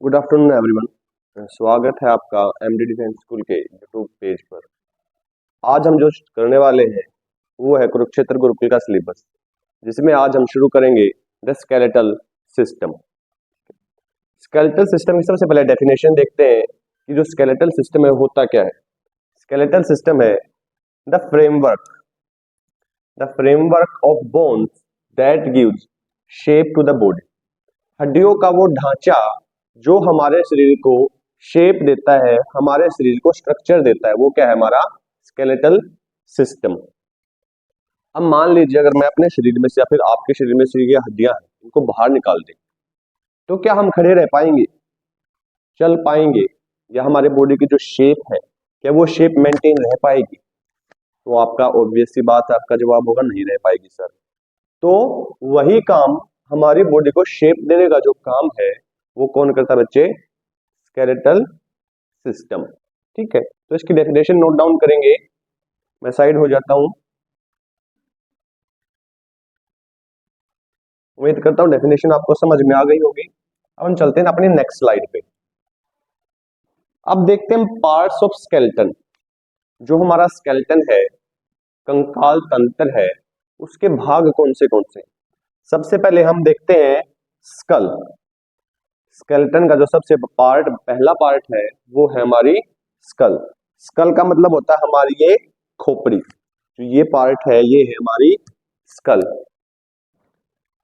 Good afternoon everyone. स्वागत है आपका एमडी डिफेंस स्कूल के यूट्यूब पेज पर। आज हम जो करने वाले हैं वो है कुरुक्षेत्र गुरुकुल का सिलेबस, जिसमें आज हम शुरू करेंगे the skeletal system. Skeletal system की सबसे पहले डेफिनेशन देखते हैं कि जो स्केलेटल सिस्टम है होता क्या है। स्केलेटल सिस्टम है the framework of bones that gives shape to the body. हड्डियों का वो ढांचा जो हमारे शरीर को शेप देता है, हमारे शरीर को स्ट्रक्चर देता है, वो क्या है? हमारा स्केलेटल सिस्टम। अब मान लीजिए अगर मैं अपने शरीर में से या फिर आपके शरीर में से ये हड्डियां हैं इनको बाहर निकाल दें तो क्या हम खड़े रह पाएंगे, चल पाएंगे, या हमारे बॉडी की जो शेप है क्या वो शेप मेंटेन रह पाएगी? तो आपका ऑब्वियस सी बात है, आपका जवाब होगा नहीं रह पाएगी सर। तो वही काम, हमारी बॉडी को शेप देने का जो काम है वो कौन करता है बच्चे? Skeletal system. ठीक है, तो इसकी डेफिनेशन नोट डाउन करेंगे। मैं साइड हो जाता हूं। उम्मीद करता हूं डेफिनेशन आपको समझ में आ गई होगी। अब हम चलते हैं अपनी नेक्स्ट स्लाइड पे। अब देखते हैं पार्ट्स ऑफ स्केलेटन। जो हमारा स्केलेटन है, कंकाल तंत्र है, उसके भाग कौन से? सबसे पहले हम देखते हैं स्कल। स्केलेटन का जो सबसे पहला पार्ट है वो है हमारी स्कल। स्कल का मतलब होता है हमारी ये खोपड़ी। जो ये पार्ट है ये है हमारी skull.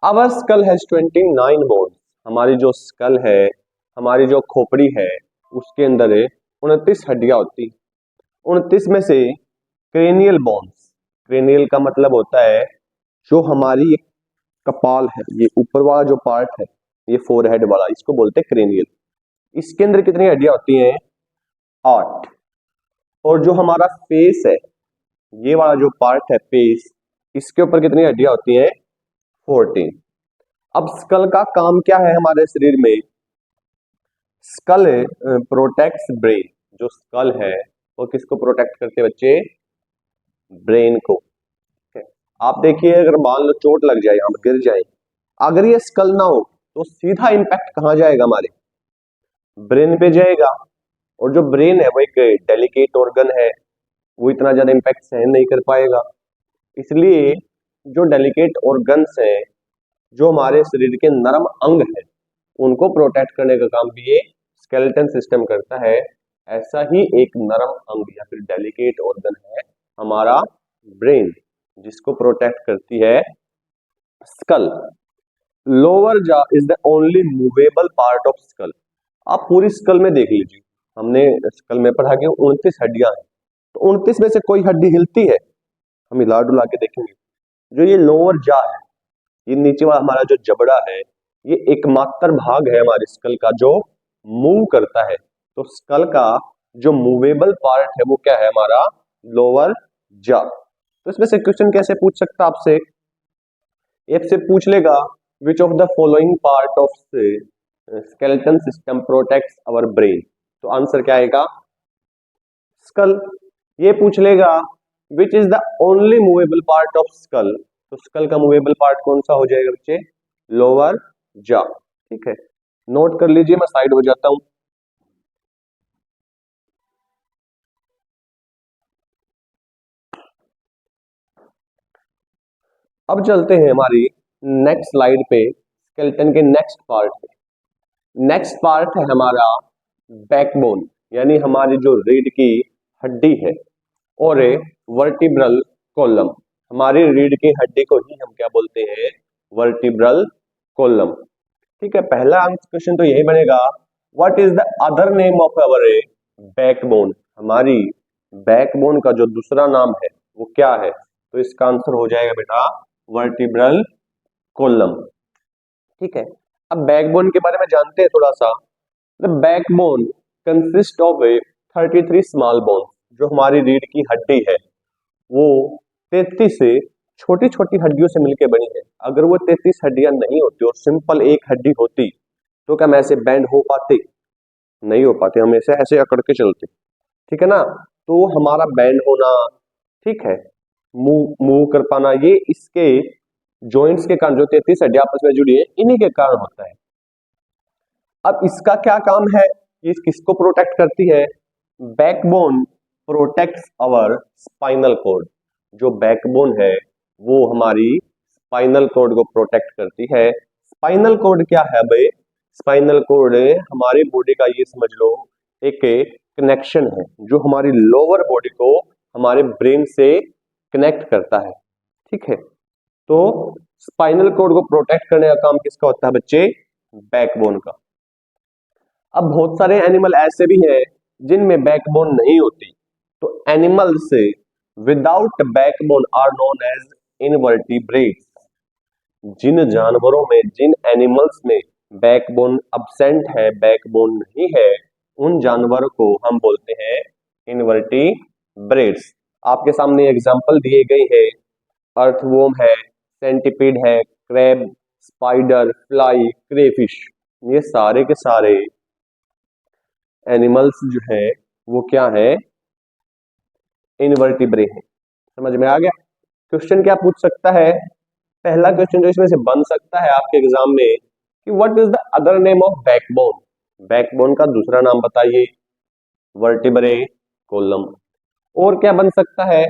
Our skull has 29 bones. हमारी जो स्कल है, हमारी जो खोपड़ी है, उसके अंदर 29 हड्डियां होती। 29 में से क्रेनियल बोन्स, क्रेनियल का मतलब होता है जो हमारी कपाल है, ये ऊपर वाला जो पार्ट है, ये फोरहेड वाला, इसको बोलते हैं क्रेनियल। इसके अंदर कितनी हड्डियां होती हैं? 8। और जो हमारा फेस है, ये वाला जो पार्ट है फेस, इसके ऊपर कितनी हड्डियां होती हैं? 14। अब स्कल का काम क्या है हमारे शरीर में? Skull protects brain. जो स्कल है वो किसको प्रोटेक्ट करते हैं बच्चे? ब्रेन को। आप देखिए अगर मान लो चोट लग जाए, हम गिर जाए, अगर ये स्कल ना हो तो सीधा इंपैक्ट कहाँ जाएगा? हमारे ब्रेन पे जाएगा। और जो ब्रेन है वो एक डेलिकेट ऑर्गन है, वो इतना ज्यादा इंपैक्ट सहन नहीं कर पाएगा। इसलिए जो डेलिकेट ऑर्गन्स है, जो हमारे शरीर के नरम अंग है, उनको प्रोटेक्ट करने का काम भी ये स्केलेटन सिस्टम करता है। ऐसा ही एक नरम अंग या फिर डेलिकेट ऑर्गन है हमारा ब्रेन, जिसको प्रोटेक्ट करती है स्कल। लोअर जा is the only movable part of school. आप पूरी स्कल में देख लीजिए, हमने स्कल में पढ़ा कि 29 हड्डियां हैं, तो 29 में से कोई हड्डी हिलती है? हम हिला डुला के देखेंगे। जो ये लोअर जा है, ये नीचे वाला हमारा जो जबड़ा है, ये एकमात्र भाग है हमारे स्कल का जो मूव करता है। तो स्कल का जो मूवेबल पार्ट है वो क्या है? हमारा लोअर जा। तो इसमें से क्वेश्चन कैसे पूछ सकता है आपसे? आपसे पूछ लेगा which of the following part of skeleton system protects our brain. तो आंसर क्या आएगा? स्कल। ये पूछ लेगा which is the only movable part of skull. तो स्कल का मूवेबल पार्ट कौन सा हो जाएगा बच्चे? लोअर जा। ठीक है, नोट कर लीजिए, मैं साइड हो जाता हूं। अब चलते हैं हमारी नेक्स्ट स्लाइड पे, स्केलेटन के नेक्स्ट पार्ट पे। नेक्स्ट पार्ट है हमारा बैकबोन, यानी हमारी जो रीढ़ की हड्डी है, और वर्टिब्रल कॉलम। हमारी रीढ़ की हड्डी को ही हम क्या बोलते हैं? Vertebral column. ठीक है, पहला क्वेश्चन तो यही बनेगा, what is the other name of our backbone. हमारी बैकबोन का जो दूसरा नाम है वो क्या है? तो इसका आंसर हो जाएगा बेटा वर्टिब्रल कॉलम। ठीक है, अब बैकबोन के बारे में जानते हैं थोड़ा सा। The backbone consist of 33 small bone. जो हमारी रीढ़ की हड्डी है वो 33 से छोटी छोटी हड्डियों से मिलकर बनी है। अगर वो 33 हड्डियां नहीं होती और सिंपल एक हड्डी होती तो क्या हम ऐसे बैंड हो पाते? नहीं हो पाते, हम ऐसे ऐसे अकड़ के चलते। ठीक है ना? तो हमारा बैंड होना, ठीक है, मूव मूव कर पाना, ये इसके जॉइंट्स के कारण, जो 33 हड्डियां आपस में जुड़ी है, इन्हीं के कारण होता है। अब इसका क्या काम है, ये किसको प्रोटेक्ट करती है? Backbone protects our spinal cord. जो बैकबोन है वो हमारी स्पाइनल कॉर्ड को प्रोटेक्ट करती है। स्पाइनल कॉर्ड क्या है भाई? स्पाइनल कॉर्ड हमारी बॉडी का, ये समझ लो, एक कनेक्शन है जो हमारी लोअर बॉडी को हमारे ब्रेन से कनेक्ट करता है। ठीक है, तो स्पाइनल कॉर्ड को प्रोटेक्ट करने का काम किसका होता है बच्चे? बैकबोन का। अब बहुत सारे एनिमल ऐसे भी हैं जिनमें बैकबोन नहीं होती, तो animals without backbone are known as invertebrates. जिन जानवरों में, जिन एनिमल्स में बैकबोन अब्सेंट है, बैकबोन नहीं है, उन जानवरों को हम बोलते हैं इनवर्टिब्रेट्स। आपके सामने एग्जांपल दिए गए हैं, अर्थवॉर्म है, सेंटिपिड है, क्रैब, स्पाइडर, फ्लाई, क्रेफिश। ये सारे के सारे एनिमल्स जो है वो क्या है? इनवर्टिब्रे हैं। समझ में आ गया? क्वेश्चन क्या पूछ सकता है? पहला क्वेश्चन जो इसमें से बन सकता है आपके एग्जाम में कि what is the other name of backbone? Backbone का दूसरा नाम बताइए। Vertebral column. और क्या बन सकता है?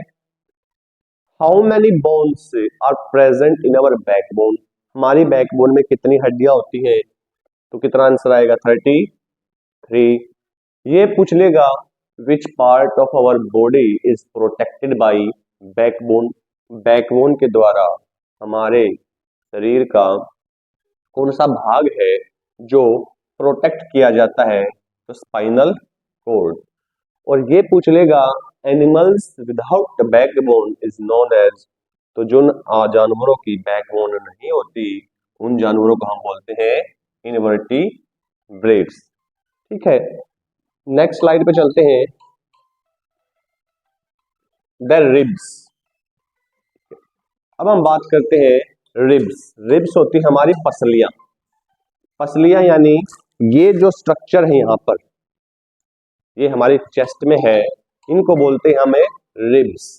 How many bones are present in our backbone? हमारी बैकबोन में कितनी हड्डियां होती हैं? तो कितना आंसर आएगा? 33। ये पूछ लेगा which part of our body is protected by backbone? Backbone के द्वारा हमारे शरीर का कौन सा भाग है जो प्रोटेक्ट किया जाता है? तो स्पाइनल कॉर्ड। और ये पूछ लेगा animals without backbone is known as, तो जो जानवरों की बैकबोन नहीं होती उन जानवरों को हम बोलते हैं इनवर्टिब्रेट्स। ठीक है, नेक्स्ट स्लाइड पे चलते हैं। The ribs. अब हम बात करते हैं रिब्स। रिब्स होती है हमारी पसलियां। पसलियां यानी ये जो स्ट्रक्चर है यहाँ पर, ये हमारी चेस्ट में है, इनको बोलते हैं हमें ribs.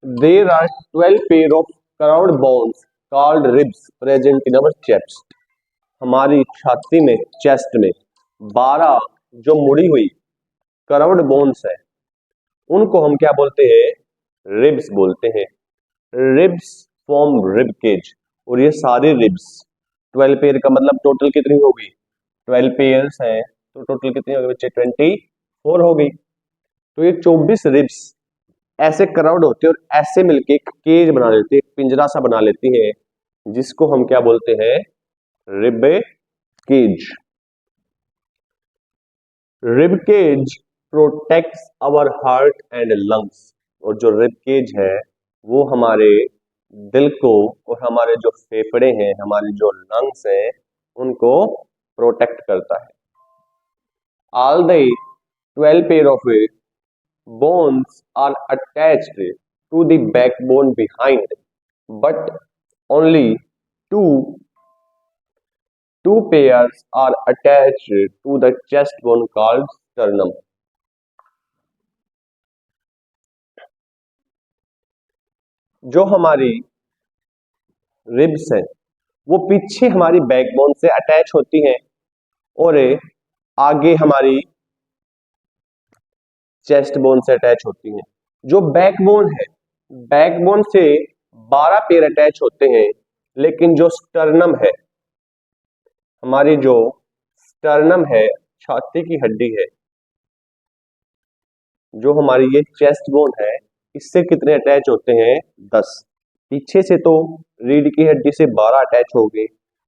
There are 12 pair of curved bones called ribs present in our chest. हमारी छाती में, चेस्ट में 12 जो मुड़ी हुई कर्व्ड बोन्स है, उनको हम क्या बोलते हैं? रिब्स बोलते हैं। Ribs form rib cage. और ये सारी रिब्स 12 पेयर का मतलब टोटल कितनी होगी? 12 पेयर्स हैं, तो टोटल कितनी होगी बच्चे? 24 होगी। तो ये 24 रिब्स ऐसे कर्व्ड होते हैं और ऐसे मिलके एक केज बना लेती है, एक पिंजरा सा बना लेती है, जिसको हम क्या बोलते हैं? Rib cage. Rib cage protects our heart and lungs. और जो रिब केज है वो हमारे दिल को और हमारे जो फेफड़े हैं, हमारे जो लंग्स हैं, उनको प्रोटेक्ट करता है। All the 12 pair of bones are attached to the backbone behind, but only two pairs are attached to the chest bone called sternum. जो हमारी रिब्स है वो पीछे हमारी बैकबोन से अटैच होती हैं और आगे हमारी चेस्ट बोन से अटैच होती हैं। जो बैकबोन है, बैकबोन से 12 पेयर अटैच होते हैं, लेकिन जो स्टर्नम है, हमारी जो स्टर्नम है, छाती की हड्डी है, जो हमारी ये चेस्ट बोन है, इससे कितने अटैच होते हैं? 10। पीछे से तो रीढ़ की हड्डी से 12 अटैच होंगे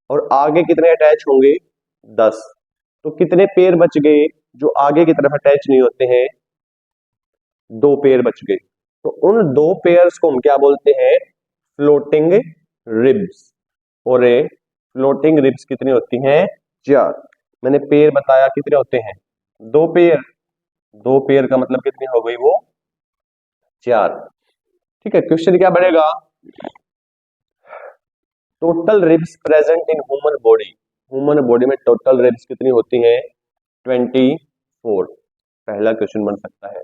और आगे कितने अटैच होंगे? 10। तो कितने पेयर बच गए जो आगे की तरफ अटैच नहीं होते हैं? 2 पेयर बच गए। तो उन 2 पेयर्स को हम क्या बोलते हैं? Floating ribs. और फ्लोटिंग रिब्स कितनी होती हैं? 4। मैंने पेयर बताया कितने होते हैं? 2 पेयर। 2 पेयर का मतलब कितनी हो गई वो? 4। ठीक है, क्वेश्चन क्या बनेगा? Total ribs present in human body. Human body में टोटल रिब्स कितनी होती हैं? 24। पहला क्वेश्चन बन सकता है।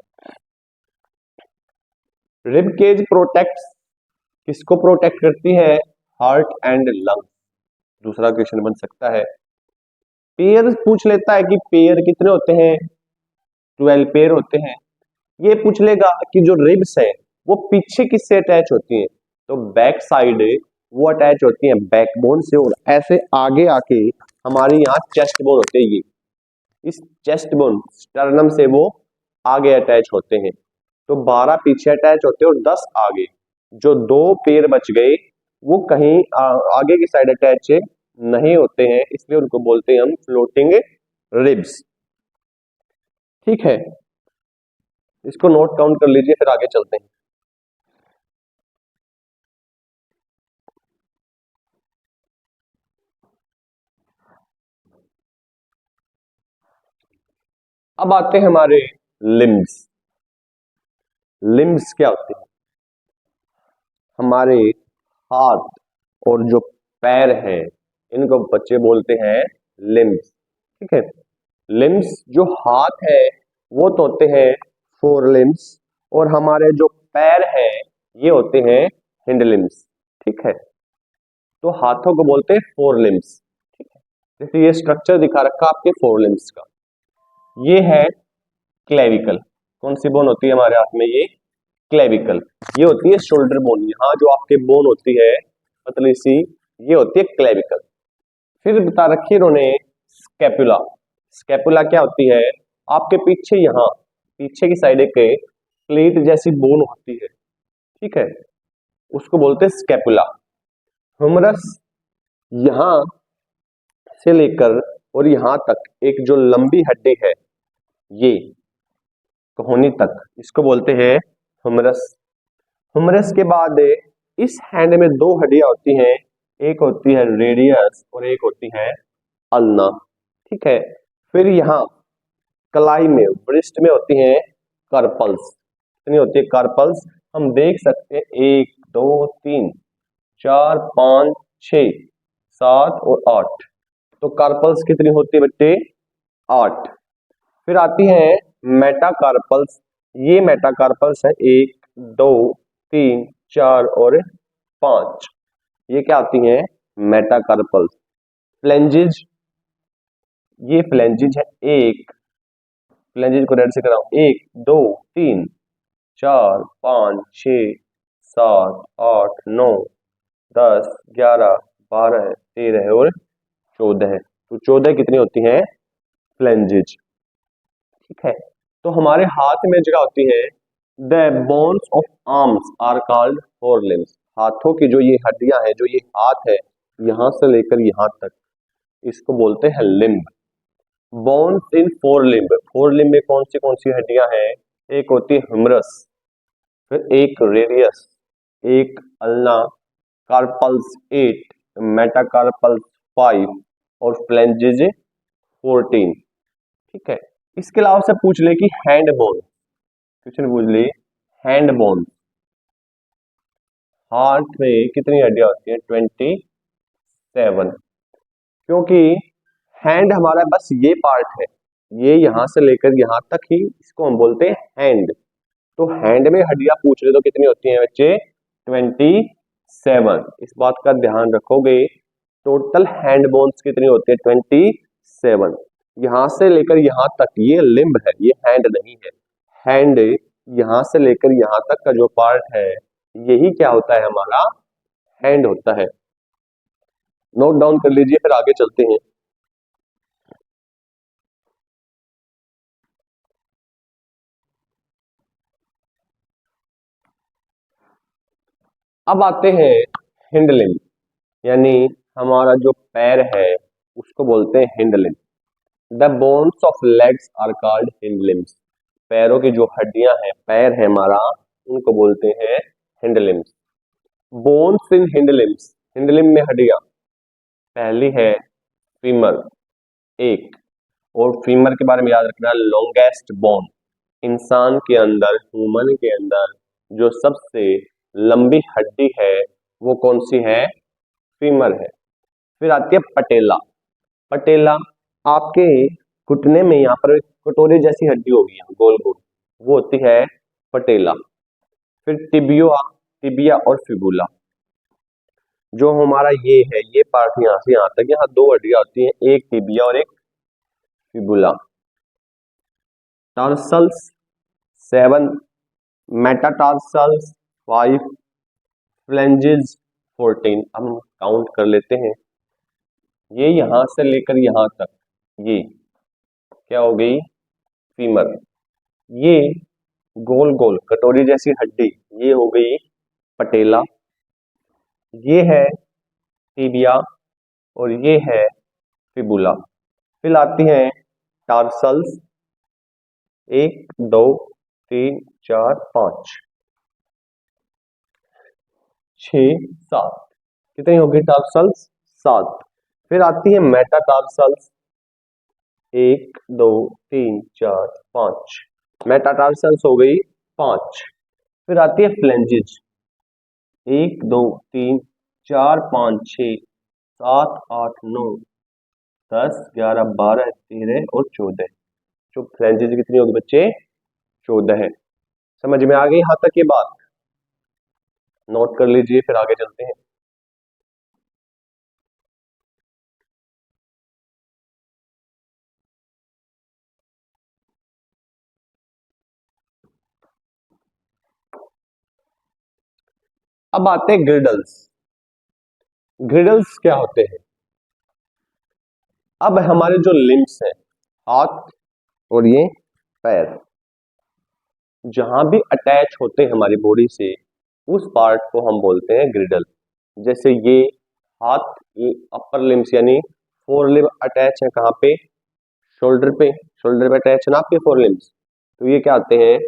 रिब केज प्रोटेक्ट्स, किसको प्रोटेक्ट करती है? Heart and lung. दूसरा क्वेश्चन बन सकता है। पेयर पूछ लेता है कि पेयर कितने होते हैं, 12 पेयर होते हैं। ये पूछ लेगा कि जो रिब्स है वो पीछे किससे अटैच होती हैं, तो बैक साइड वो अटैच होती हैं बैकबोन से, और ऐसे आगे आके हमारी यहाँ चेस्ट बोन होते हैं, ये इस चेस्ट बोन स्टर्नम से वो आगे अटैच होते हैं। तो 12 पीछे अटैच होते हैं और 10 आगे। जो 2 पेयर बच गए वो कहीं आगे की साइड अटैच नहीं होते हैं, इसलिए उनको बोलते हैं हम फ्लोटिंग रिब्स। ठीक है, इसको नोट काउंट कर लीजिए, फिर आगे चलते हैं। अब आते हैं हमारे लिम्स। लिम्स क्या होते हैं? हमारे हाथ और जो पैर हैं इनको बच्चे बोलते हैं लिम्स। ठीक है, लिम्स जो हाथ है वो तो होते हैं फोर लिम्स, और हमारे जो पैर हैं ये होते हैं हिंड लिम्स। ठीक है, तो हाथों को बोलते हैं फोर लिम्स। ठीक है, जैसे ये स्ट्रक्चर दिखा रखा आपके फोर लिम्स का, ये है क्लेविकल। कौन सी बोन होती है हमारे हाथ में? ये क्लेविकल। ये होती है शोल्डर बोन, यहाँ जो आपके बोन होती है पतली सी, ये होती है क्लेविकल। फिर बता रखी है इन्होंने स्कैपुला। स्कैपुला क्या होती है? आपके पीछे, यहाँ पीछे की साइड एक प्लेट जैसी बोन होती है, ठीक है, उसको बोलते हैं स्कैपुला। ह्यूमरस, यहां से लेकर और यहां तक एक जो लंबी हड्डी है, ये कोहनी तक, इसको बोलते हैं ह्यूमरस। ह्यूमरस के बाद इस हैंड में 2 हड्डियां होती हैं, एक होती है रेडियस और एक होती है अल्ना। ठीक है, फिर यहाँ कलाई में, ब्रिस्ट में होती हैं कार्पल्स। कितनी होती है कार्पल्स? हम देख सकते हैं 1 2 3 4 5 6 7 और 8। तो कार्पल्स कितनी होती है बच्चे? 8। फिर आती है मेटाकार्पल्स। ये मेटाकार्पल्स है 1 2 3 4 और 5। ये क्या आती हैं? मेटाकार्पल्स। फ्लेंजेज, ये फ्लेंजेज है 1, फ्लेंजेज को रेड से कराओ, 1 2 3 4 5 6 7 8 9 10 11 12 13 और 14। तो 14 कितनी होती हैं? फ्लेंजेज। ठीक है, तो हमारे हाथ में जगह होती है, the bones of arms are called fore limbs. हाथों की जो ये हड्डियां हैं, जो ये हाथ है यहां से लेकर यहां तक, इसको बोलते हैं limb. Bones in four limb. Four limb में कौन सी हड्डियां हैं? एक होती है ह्यूमरस, फिर एक रेडियस, एक अल्ना, कार्पल्स 8, मेटाकार्पल्स 5 और फ्लेंजेज 14। ठीक है, इसके अलावा से पूछ ले कि हैंड बोन, क्वेश्चन पूछ ले हैंड बोन, हाथ में कितनी हड्डियां होती है? 27। क्योंकि हैंड हमारा बस ये पार्ट है, ये यहां से लेकर यहां तक ही, इसको हम बोलते हैं हैंड। तो हैंड में हड्डियां पूछ रहे तो कितनी होती हैं बच्चे? 27। इस बात का ध्यान रखोगे, टोटल हैंड बोन्स कितनी होती है? 27। यहां से लेकर यहां तक ये लिम्ब है, ये हैंड नहीं है। हैंड यहां से लेकर यहां तक का जो पार्ट है, यही क्या होता है? हमारा हैंड होता है। नोट डाउन कर लीजिए, फिर आगे चलते हैं। अब आते हैं हिंड लिम्ब, यानी हमारा जो पैर है उसको बोलते हैं hind limb. The bones of legs are called hind limbs. पैरों की जो हड्डियां हैं, पैर है हमारा, उनको बोलते हैं hind limbs. Bones in hind limbs, hind limb में हड्डियां, पहली है फीमर, एक, और फीमर के बारे में याद रखना, लॉन्गेस्ट बोन। इंसान के अंदर, ह्यूमन के अंदर जो सबसे लंबी हड्डी है वो कौन सी है? फीमर है। फिर आती है पटेला। पटेला आपके घुटने में यहाँ पर कटोरे जैसी हड्डी होगी, गोल गोल, वो होती है पटेला। फिर टिबिया और फिबुला, जो हमारा ये है, ये पार्ट यहाँ से यहाँ तक, यहाँ 2 हड्डियां होती हैं, एक टिबिया और एक फिबुला। Tarsals 7, metatarsals 5, flanges 14। हम काउंट कर लेते हैं। ये यहां से लेकर यहां तक, ये क्या हो गई, फीमर। ये गोल गोल कटोरी जैसी हड्डी, ये हो गई पटेला। ये है टिबिया और ये है फिबुला। फिर आती हैं टार्सल्स, 1 2 3 4 5 6 7। कितनी होगी टार्सल्स, 7। फिर आती है मेटाटार्सल्स, 1 2 3 4 5। मेटाटार्सल्स हो गई 5। फिर आती है फ्लेंजेस, 1 2 3 4 5 6 7 8 9 10 11 12 13 और 14। जो फ्लेंजेस कितनी होगी बच्चे, 14 है। समझ में आ गई यहां तक ये बात, नोट कर लीजिए, फिर आगे चलते हैं। अब आते हैं ग्रिडल्स। ग्रिडल्स क्या होते हैं? अब हमारे जो लिम्स हैं, हाथ और ये पैर, जहां भी अटैच होते हैं हमारी बॉडी से, उस पार्ट को हम बोलते हैं ग्रिडल। जैसे ये हाथ, ये अपर लिम्स यानी फोर लिम्ब अटैच है कहाँ पे, शोल्डर पे। शोल्डर पे अटैच है ना आपके फोर लिम्स, तो ये क्या आते हैं,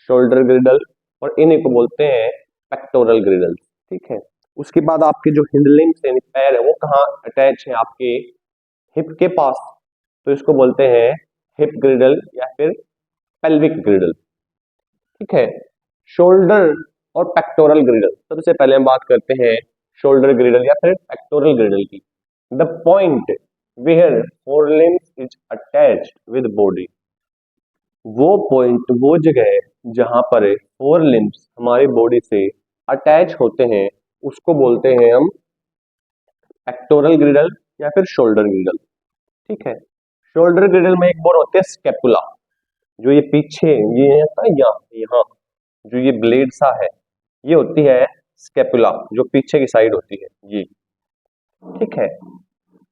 शोल्डर ग्रिडल। और इन्हीं को बोलते हैं पेक्टोरल ग्रिडल। ठीक है। उसके बाद आपके जो हिंड लिम्स यानी पैर है, वो कहाँ अटैच है, आपके हिप के पास, तो इसको बोलते हैं हिप ग्रिडल या फिर पेल्विक ग्रिडल। ठीक है। शोल्डर और पेक्टोरल ग्रिडल, सबसे पहले हम बात करते हैं शोल्डर ग्रिडल या फिर पेक्टोरल ग्रिडल की। The point where forelimbs is attached with body, वो पॉइंट, वो जगह जहां पर फोर लिम्स हमारी बॉडी से अटैच होते हैं, उसको बोलते हैं हम पेक्टोरल ग्रिडल या फिर शोल्डर ग्रिडल। ठीक है। शोल्डर ग्रिडल में एक बोन होती है स्केपुला, जो ये पीछे ये है ना, यहाँ यहाँ जो ये ब्लेड सा है, ये होती है स्केपुला, जो पीछे की साइड होती है ये। ठीक है।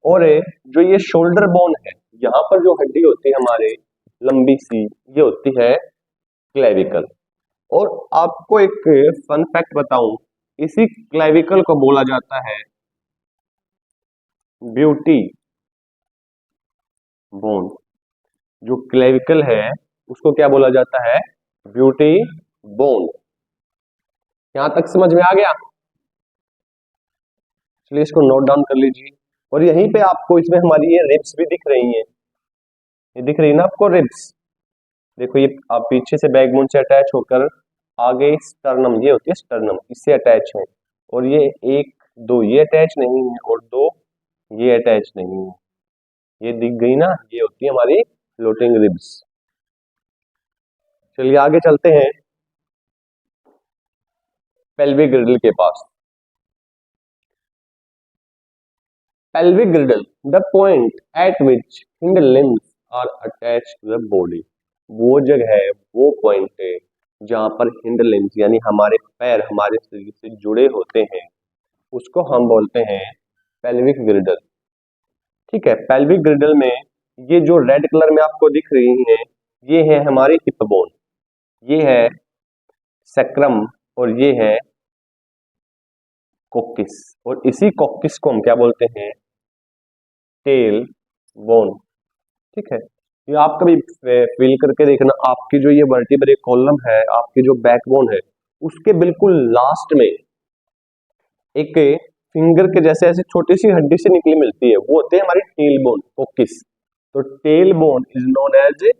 और जो ये शोल्डर बोन है, यहाँ पर जो हड्डी होती है हमारे लंबी सी, ये होती है क्लेविकल। और आपको एक फन फैक्ट बताऊं, इसी क्लेविकल को बोला जाता है ब्यूटी बोन। जो क्लेविकल है उसको क्या बोला जाता है, ब्यूटी बोन। यहां तक समझ में आ गया? चलिए इसको नोट डाउन कर लीजिए। और यहीं पे आपको इसमें हमारी ये रिब्स भी दिख रही हैं, ये दिख रही है ना आपको रिब्स। देखो ये आप पीछे से बैकबोन से अटैच होकर आगे स्टर्नम, ये होती है स्टर्नम, इससे अटैच है। और ये 1 2 ये अटैच नहीं है और 2 ये अटैच नहीं है, ये दिख गई ना, ये होती है हमारी फ्लोटिंग रिब्स। चलिए आगे चलते हैं पेल्विक ग्रिडल के पास। Pelvic girdle, the point at which hind limbs are attached to the body, वो जगह है, वो पॉइंट है जहां पर हिंड लिम्स यानी हमारे पैर हमारे शरीर से जुड़े होते हैं, उसको हम बोलते हैं पेल्विक ग्रिडल। ठीक है। पेल्विक ग्रिडल में ये जो रेड कलर में आपको दिख रही है, ये है हमारी हिप बोन, ये है सैक्रम और ये है कोक्किस। और इसी कोक्किस को हम क्या बोलते हैं, टेल बोन। ठीक है। ये आप कभी फील करके देखना, आपकी जो ये वर्टिब्रे कॉलम है, आपकी जो बैकबोन है, उसके बिल्कुल लास्ट में एक फिंगर के जैसे ऐसे छोटी सी हड्डी से निकली मिलती है, वो होते हैं हमारी टेल बोन, कोक्किस। तो tail bone is known as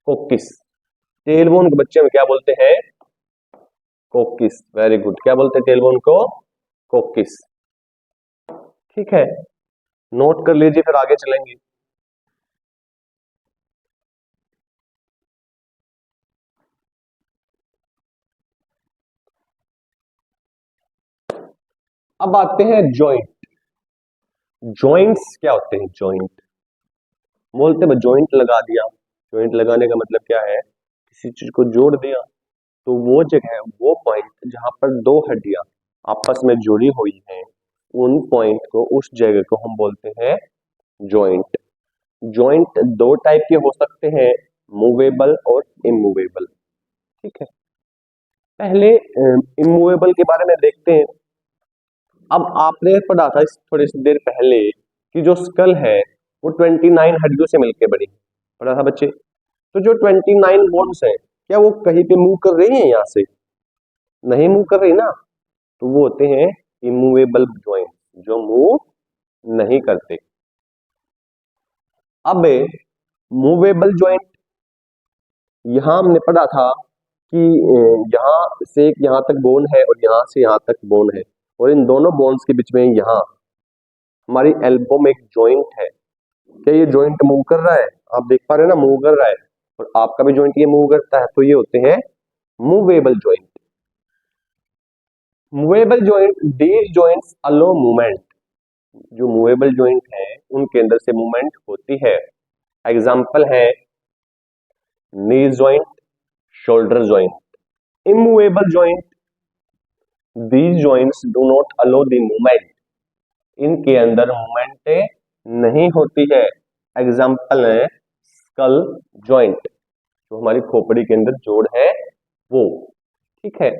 coccyx. Tail bone को बच्चे में क्या बोलते हैं, कोक्किस। वेरी गुड, क्या बोलते हैं टेल बोन को, कोक्किस। ठीक है। नोट कर लीजिए, फिर आगे चलेंगे। अब आते हैं जॉइंट। जॉइंट्स क्या होते हैं, जॉइंट, बोलते हैं जॉइंट लगा दिया। जॉइंट लगाने का मतलब क्या है, किसी चीज को जोड़ दिया। तो वो जगह, वो पॉइंट जहां पर दो हड्डियां आपस में जुड़ी हुई हैं, उन पॉइंट को, उस जगह को हम बोलते हैं जॉइंट। जॉइंट दो टाइप के हो सकते हैं, मूवेबल और इमूवेबल। ठीक है, पहले इमूवेबल के बारे में देखते हैं। अब आपने पढ़ा था इस थोड़ी सी देर पहले कि जो स्कल है वो 29 हड्डियों से मिलकर बनी, पढ़ा था बच्चे। तो जो 29 बोन्स है, क्या वो कहीं पे मूव कर रही है? यहाँ से नहीं मूव कर रही ना, तो वो होते हैं इमूवेबल जॉइंट, जो मूव नहीं करते। अब मूवेबल जॉइंट, यहां हमने पढ़ा था कि यहां से यहां तक बोन है और यहां से यहां तक बोन है, और इन दोनों बोन्स के बीच में यहां हमारी एल्बो में एक जॉइंट है। क्या ये जॉइंट मूव कर रहा है? आप देख पा रहे हैं ना, मूव कर रहा है, और आपका भी जॉइंट ये मूव करता है, तो ये होते हैं movable joint. Movable joint, these joints allow movement. जो मूवेबल जॉइंट है उनके अंदर से मूवमेंट होती है। एग्जाम्पल है knee joint, shoulder joint. Immovable joint, these joints do not allow the movement. इनके अंदर मूवमेंट नहीं होती है। एग्जाम्पल है स्कल जॉइंट, जो हमारी खोपड़ी के अंदर जोड़ है वो। ठीक है,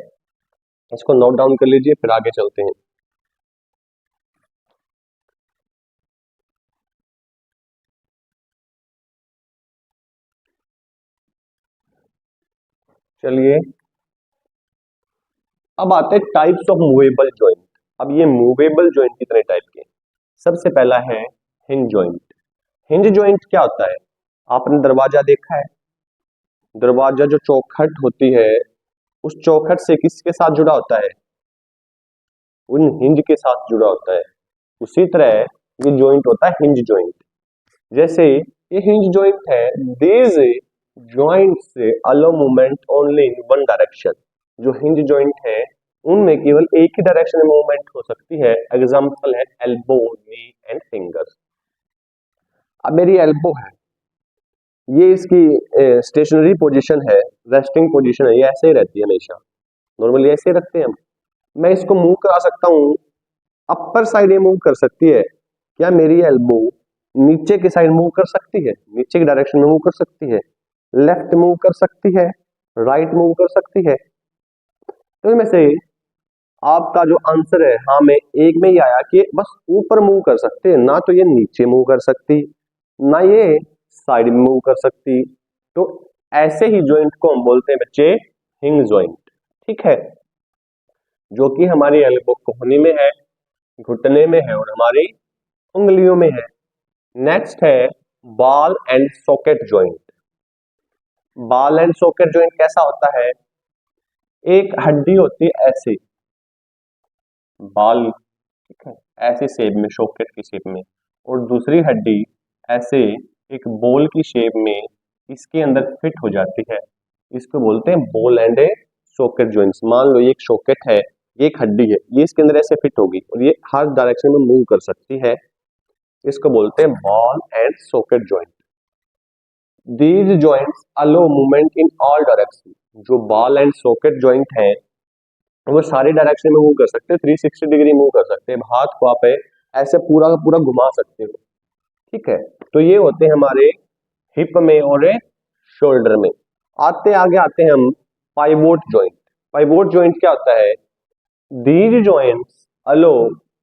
इसको नोट डाउन कर लीजिए, फिर आगे चलते हैं। चलिए, अब आते हैं टाइप्स ऑफ मूवेबल जॉइंट। अब ये मूवेबल जॉइंट कितने टाइप के हैं? सबसे पहला है हिंज जॉइंट। हिंज जॉइंट क्या होता है? आपने दरवाजा देखा है, दरवाजा जो चौखट होती है, उस चौखट से किसके साथ जुड़ा होता है? उन हिंज के साथ जुड़ा होता है। उसी तरह ये जॉइंट होता है हिंज जॉइंट। जैसे ये हिंज जॉइंट है, these joints allow movement only in one direction. जो हिंज जॉइंट है उनमें केवल एक ही डायरेक्शन में मूवमेंट हो सकती है। एग्जांपल है एल्बो, नी एंड फिंगर्स। अब मेरी एल्बो है, ये इसकी स्टेशनरी पोजीशन है, रेस्टिंग पोजीशन है, ये ऐसे ही रहती है हमेशा, नॉर्मली ऐसे ही रखते हैं हम। मैं इसको मूव करा सकता हूँ, अपर साइड ये मूव कर सकती है। क्या मेरी एल्बो नीचे की साइड मूव कर सकती है? नीचे की डायरेक्शन में मूव कर सकती है, लेफ्ट मूव कर सकती है, राइट मूव कर सकती है। तो इनमें से आपका जो आंसर है, हाँ में एक में ही आया कि बस ऊपर मूव कर सकते हैं, ना तो ये नीचे मूव कर सकती, ना ये साइड में मूव कर सकती। तो ऐसे ही जॉइंट को हम बोलते हैं बच्चे हिंग जॉइंट। ठीक है, जो कि हमारी एल्बो कोहनी में है, घुटने में है और हमारी उंगलियों में है। नेक्स्ट है ball and socket joint. Ball and socket joint कैसा होता है? एक हड्डी होती है ऐसी, बॉल, ठीक है, ऐसी शेप में, सॉकेट की शेप में, और दूसरी हड्डी ऐसे एक बॉल की शेप में इसके अंदर फिट हो जाती है। इसको बोलते हैं बॉल एंड सॉकेट जॉइंट्स। मान लो ये एक सॉकेट है, ये एक हड्डी है, ये इसके अंदर ऐसे फिट होगी और ये हर डायरेक्शन में मूव कर सकती है। इसको बोलते हैं ball and socket joint. These joints allow movement in all direction. जो बॉल एंड सॉकेट जॉइंट है वो सारी डायरेक्शन में मूव कर सकते हैं, 360 डिग्री मूव कर सकते हैं। हाथ को आप ऐसे पूरा का पूरा घुमा सकते हो। ठीक है, तो ये होते हैं हमारे हिप में और शोल्डर में। आगे आते हैं हम पाइवोट जॉइंट। पाइवोट जॉइंट क्या होता है? These joints allow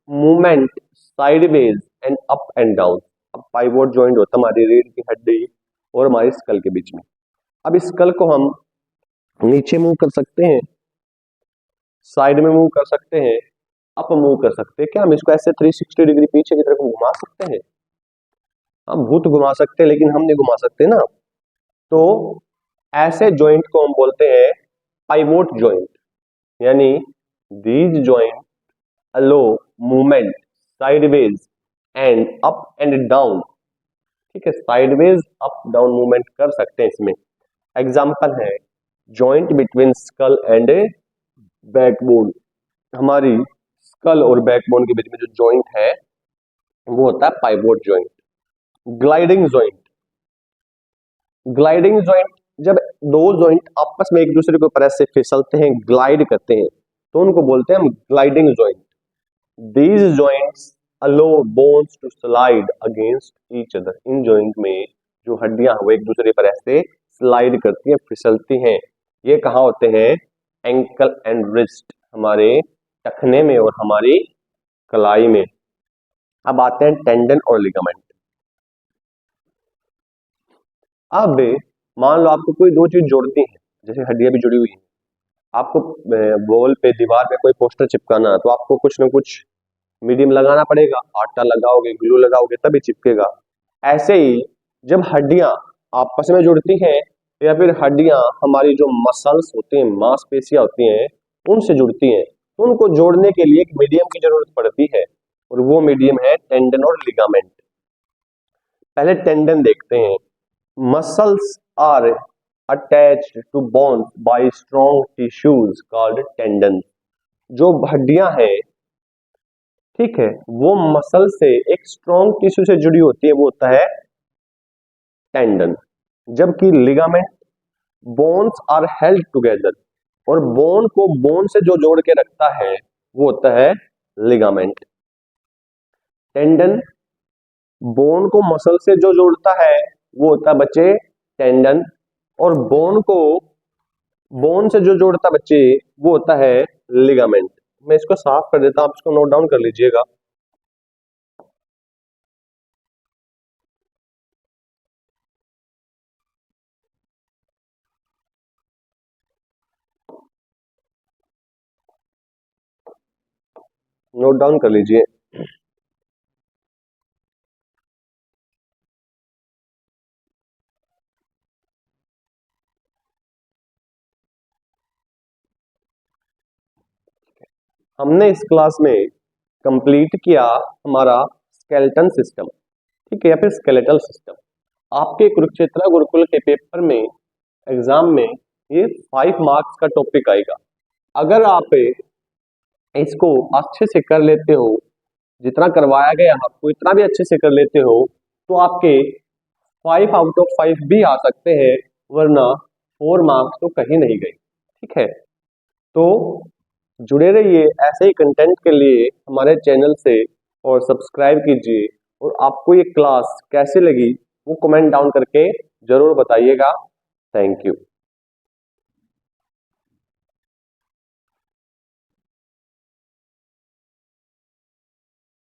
movement sideways and up and down. अब पाइवोट जॉइंट होता है हमारी रीढ़ की हड्डी और हमारी स्कल के बीच में। अब इस स्कल को हम नीचे मूव कर सकते हैं, साइड में मूव कर सकते हैं, अप मूव कर सकते हैं। क्या हम इसको ऐसे 360 डिग्री पीछे की तरफ घुमा सकते हैं? हम भूत घुमा सकते हैं, लेकिन हम नहीं घुमा सकते ना। तो ऐसे जॉइंट को हम बोलते हैं पाइवोट जॉइंट। यानी these joint allow movement sideways and up and down. ठीक है, साइडवेज अप डाउन मूवमेंट कर सकते हैं इसमें। एग्जाम्पल है joint between skull and backbone. हमारी स्कल और बैकबोन के बीच में जो जॉइंट है वो होता है pivot joint. Gliding joint. Gliding joint, जब दो जॉइंट आपस में एक दूसरे के ऊपर ऐसे फिसलते हैं, ग्लाइड करते हैं, तो उनको बोलते हैं हम gliding joint. These joints allow bones to slide against each other. इन जॉइंट में जो हड्डियां वो एक दूसरे पर ऐसे स्लाइड करती हैं, फिसलती हैं। ये कहाँ होते हैं? एंकल एंड रिस्ट, हमारे टखने में और हमारी कलाई में। अब आते हैं टेंडन और लिगामेंट। अब मान लो आपको कोई दो चीज जोड़ती है, जैसे हड्डियां भी जुड़ी हुई हैं, आपको वॉल पे, दीवार पे कोई पोस्टर चिपकाना है, तो आपको कुछ ना कुछ मीडियम लगाना पड़ेगा, आटा लगाओगे, ग्लू लगाओगे, तभी चिपकेगा। ऐसे ही जब हड्डियां आपस में जुड़ती हैं, या फिर हड्डियां हमारी जो मसल्स होती हैं, मांसपेशियां होती हैं, उनसे जुड़ती हैं, तो उनको जोड़ने के लिए एक मीडियम की जरूरत पड़ती है, और वो मीडियम है टेंडन और लिगामेंट। पहले टेंडन देखते हैं। Muscles are attached to bones by strong tissues called tendon. जो हड्डियां हैं, ठीक है, वो मसल से एक स्ट्रॉन्ग टिश्यू से जुड़ी होती है, वो होता है टेंडन। जबकि ligament, bones are held together, और बोन को बोन से जो जोड़ के रखता है वो होता है लिगामेंट। टेंडन बोन को मसल से जो जोड़ता है वो होता है बच्चे टेंडन, और बोन को बोन से जो जोड़ता है बच्चे वो होता है लिगामेंट। मैं इसको साफ कर देता हूं, आप इसको नोट डाउन कर लीजिएगा। नोट डाउन कर लीजिए। हमने इस क्लास में कंप्लीट किया हमारा स्केलेटन सिस्टम, ठीक है, या फिर स्केलेटल सिस्टम। आपके कुरुक्षेत्र गुरुकुल के पेपर में, एग्जाम में, ये 5 मार्क्स का टॉपिक आएगा। अगर आप इसको अच्छे से कर लेते हो, जितना करवाया गया आपको इतना भी अच्छे से कर लेते हो, तो आपके 5 आउट ऑफ 5 भी आ सकते हैं, वरना 4 मार्क्स तो कहीं नहीं गए। ठीक है, तो जुड़े रहिए ऐसे ही कंटेंट के लिए हमारे चैनल से, और सब्सक्राइब कीजिए। और आपको ये क्लास कैसे लगी वो कमेंट डाउन करके जरूर बताइएगा। Thank you.